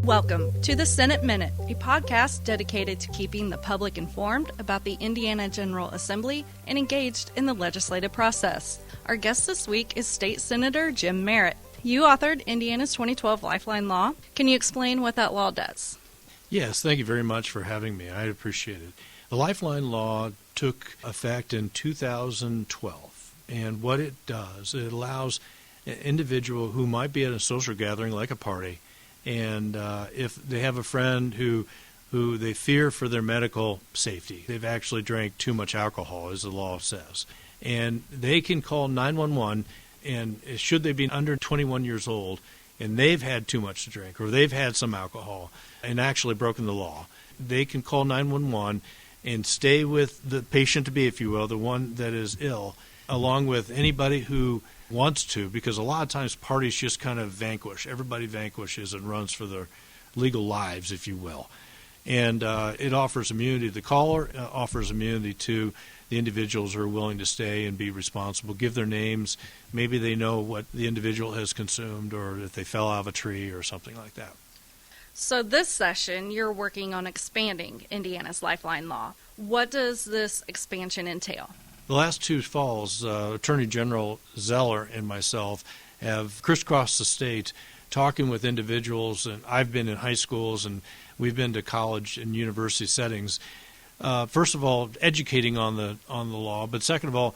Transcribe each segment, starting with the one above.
Welcome to the Senate Minute, a podcast dedicated to keeping the public informed about the Indiana General Assembly and engaged in the legislative process. Our guest this week is State Senator Jim Merritt. You authored Indiana's 2012 Lifeline Law. Can you explain what that law does? Yes, thank you very much for having me. I appreciate it. The Lifeline Law took effect in 2012, and what it does, it allows an individual who might be at a social gathering like a party, and if they have a friend who they fear for their medical safety, they've actually drank too much alcohol, as the law says, and they can call 911, and should they be under 21 years old, and they've had too much to drink, or they've had some alcohol and actually broken the law, they can call 911 and stay with the patient-to-be, if you will, the one that is ill, along with anybody who wants to, because a lot of times parties just kind of vanquish. Everybody vanquishes and runs for their legal lives, if you will. And it offers immunity to the caller, offers immunity to the individuals who are willing to stay and be responsible, give their names. Maybe they know what the individual has consumed, or if they fell out of a tree or something like that. So this session, you're working on expanding Indiana's Lifeline Law. What does this expansion entail? The last two falls, Attorney General Zeller and myself have crisscrossed the state talking with individuals, and I've been in high schools and we've been to college and university settings. First of all, educating on the law, but second of all,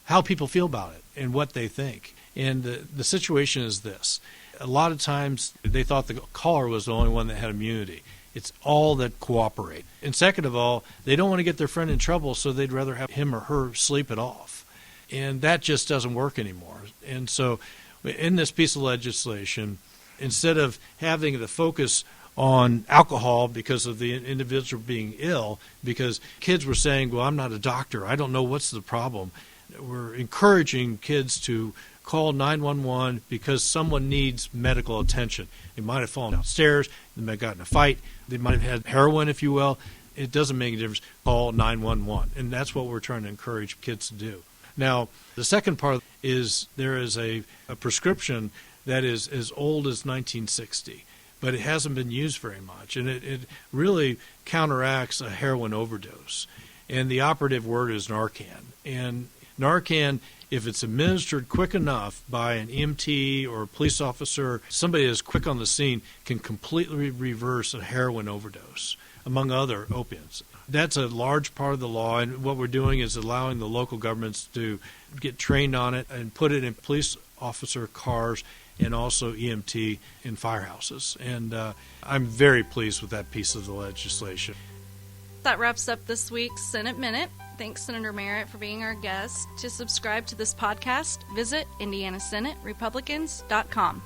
how people feel about it and what they think. And the situation is this. A lot of times they thought the caller was the only one that had immunity. It's all that cooperate. And second of all, they don't want to get their friend in trouble, so they'd rather have him or her sleep it off. And that just doesn't work anymore. And so in this piece of legislation, instead of having the focus on alcohol because of the individual being ill, because kids were saying, well, I'm not a doctor, I don't know what's the problem, we're encouraging kids to call 911 because someone needs medical attention. They might have fallen downstairs, they might have gotten in a fight, they might have had heroin, if you will. It doesn't make a difference. Call 911. And that's what we're trying to encourage kids to do. Now, the second part is there is a prescription that is as old as 1960, but it hasn't been used very much. And it really counteracts a heroin overdose. And the operative word is Narcan. And Narcan, if it's administered quick enough by an EMT or a police officer, somebody that's quick on the scene, can completely reverse a heroin overdose, among other opiates. That's a large part of the law, and what we're doing is allowing the local governments to get trained on it and put it in police officer cars and also EMT in firehouses. And I'm very pleased with that piece of the legislation. That wraps up this week's Senate Minute. Thanks, Senator Merritt, for being our guest. To subscribe to this podcast, visit IndianaSenateRepublicans.com.